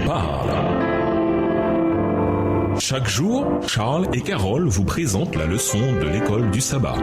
parle. Chaque jour, Charles et Carole vous présentent la leçon de l'école du sabbat.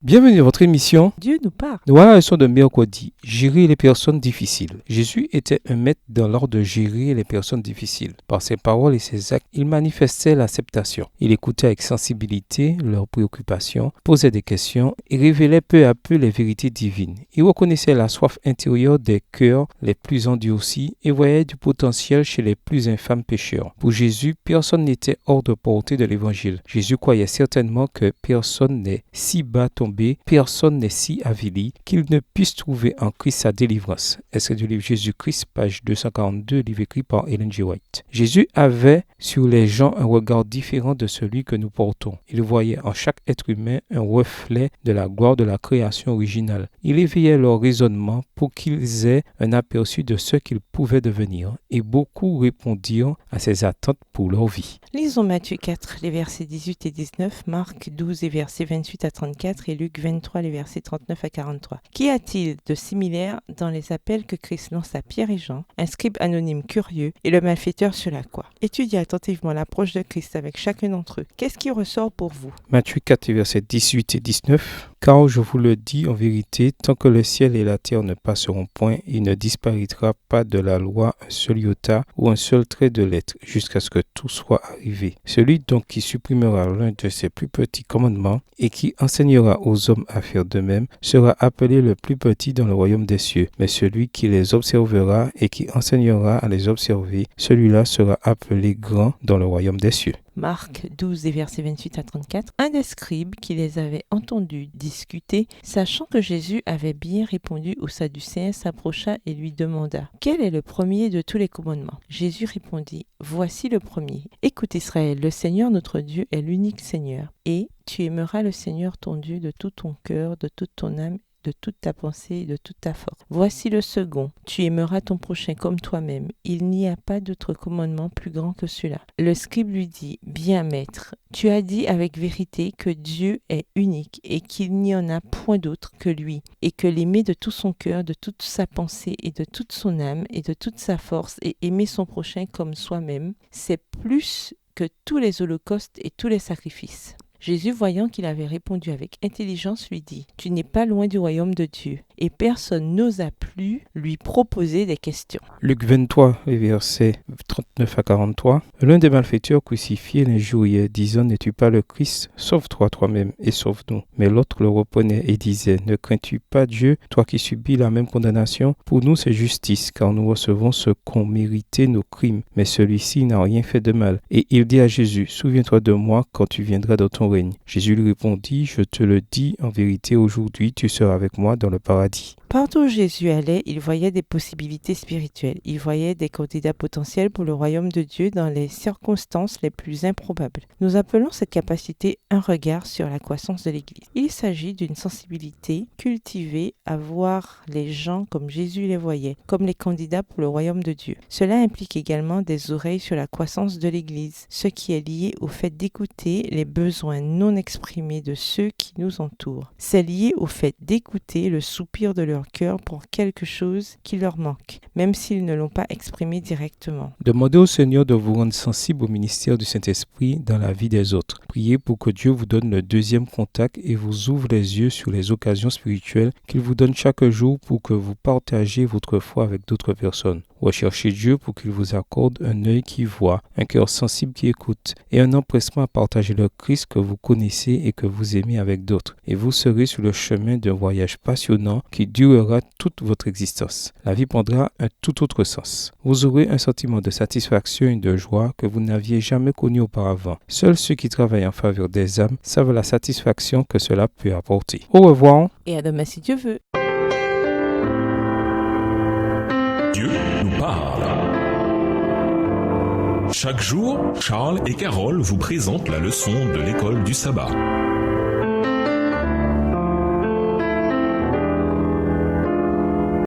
Bienvenue à votre émission. Dieu nous parle. Nous voilà la leçon de mercredi. Gérer les personnes difficiles. Jésus était un maître dans l'art de gérer les personnes difficiles. Par ses paroles et ses actes, il manifestait l'acceptation. Il écoutait avec sensibilité leurs préoccupations, posait des questions et révélait peu à peu les vérités divines. Il reconnaissait la soif intérieure des cœurs les plus endurcis et voyait du potentiel chez les plus infâmes pécheurs. Pour Jésus, personne n'était hors de portée de l'évangile. Jésus croyait certainement que personne n'est si bas tombé, personne n'est si avili qu'il ne puisse trouver en Christ sa délivrance. Extrait du livre Jésus-Christ, page 242, livre écrit par Ellen G. White. Jésus avait sur les gens un regard différent de celui que nous portons. Il voyait en chaque être humain un reflet de la gloire de la création originale. Il éveillait leur raisonnement pour qu'ils aient un aperçu de ce qu'ils pouvaient devenir, et beaucoup répondirent à ses attentes pour leur vie. Lisons Matthieu 4, les versets 18 et 19, Marc 12, les versets 28 à 34 et Luc 23, les versets 39 à 43. Qu'y a-t-il de similaire dans les appels que Christ lance à Pierre et Jean, un scribe anonyme curieux et le malfaiteur sur la croix? Étudiez attentivement l'approche de Christ avec chacun d'entre eux. Qu'est-ce qui ressort pour vous? Matthieu 4, les versets 18 et 19. Car je vous le dis en vérité, tant que le ciel et la terre ne passeront point, il ne disparaîtra pas de la loi un seul iota ou un seul trait de lettre, jusqu'à ce que tout soit arrivé. Celui donc qui supprimera l'un de ses plus petits commandements et qui enseignera aux hommes à faire de même, sera appelé le plus petit dans le royaume des cieux. Mais celui qui les observera et qui enseignera à les observer, celui-là sera appelé grand dans le royaume des cieux. Marc 12, des versets 28 à 34, un des scribes qui les avait entendus discuter, sachant que Jésus avait bien répondu aux Sadducéens, s'approcha et lui demanda « Quel est le premier de tous les commandements ?» Jésus répondit « Voici le premier. Écoute Israël, le Seigneur notre Dieu est l'unique Seigneur, et tu aimeras le Seigneur ton Dieu de tout ton cœur, de toute ton âme, de toute ta pensée et de toute ta force. Voici le second. Tu aimeras ton prochain comme toi-même. Il n'y a pas d'autre commandement plus grand que celui-là. Le scribe lui dit, bien maître, tu as dit avec vérité que Dieu est unique et qu'il n'y en a point d'autre que lui, et que l'aimer de tout son cœur, de toute sa pensée et de toute son âme et de toute sa force et aimer son prochain comme soi-même, c'est plus que tous les holocaustes et tous les sacrifices. Jésus, voyant qu'il avait répondu avec intelligence, lui dit « Tu n'es pas loin du royaume de Dieu. » Et personne n'osa plus lui proposer des questions. Luc 23, les versets 39 à 43. L'un des malfaiteurs crucifiés l'injuriait, disant « N'es-tu pas le Christ? Sauve-toi toi-même et sauve-nous. » Mais l'autre le reprenait et disait « Ne crains-tu pas Dieu, toi qui subis la même condamnation? Pour nous c'est justice, car nous recevons ce qu'ont mérité nos crimes. Mais celui-ci n'a rien fait de mal. » Et il dit à Jésus « Souviens-toi de moi quand tu viendras dans ton règne. » Jésus lui répondit « Je te le dis en vérité, aujourd'hui tu seras avec moi dans le paradis. » Partout où Jésus allait, il voyait des possibilités spirituelles. Il voyait des candidats potentiels pour le royaume de Dieu dans les circonstances les plus improbables. Nous appelons cette capacité un regard sur la croissance de l'Église. Il s'agit d'une sensibilité cultivée à voir les gens comme Jésus les voyait, comme les candidats pour le royaume de Dieu. Cela implique également des oreilles sur la croissance de l'Église, ce qui est lié au fait d'écouter les besoins non exprimés de ceux qui nous entourent. C'est lié au fait d'écouter le soupir de leur cœur pour quelque chose qui leur manque, même s'ils ne l'ont pas exprimé directement. Demandez au Seigneur de vous rendre sensible au ministère du Saint-Esprit dans la vie des autres. Priez pour que Dieu vous donne le deuxième contact et vous ouvre les yeux sur les occasions spirituelles qu'il vous donne chaque jour pour que vous partagiez votre foi avec d'autres personnes. Recherchez Dieu pour qu'il vous accorde un œil qui voit, un cœur sensible qui écoute et un empressement à partager le Christ que vous connaissez et que vous aimez avec d'autres. Et vous serez sur le chemin d'un voyage passionnant qui durera toute votre existence. La vie prendra un tout autre sens. Vous aurez un sentiment de satisfaction et de joie que vous n'aviez jamais connu auparavant. Seuls ceux qui travaillent en faveur des âmes savent la satisfaction que cela peut apporter. Au revoir. Et à demain si Dieu veut. Dieu nous parle. Chaque jour, Charles et Carole vous présentent la leçon de l'école du sabbat.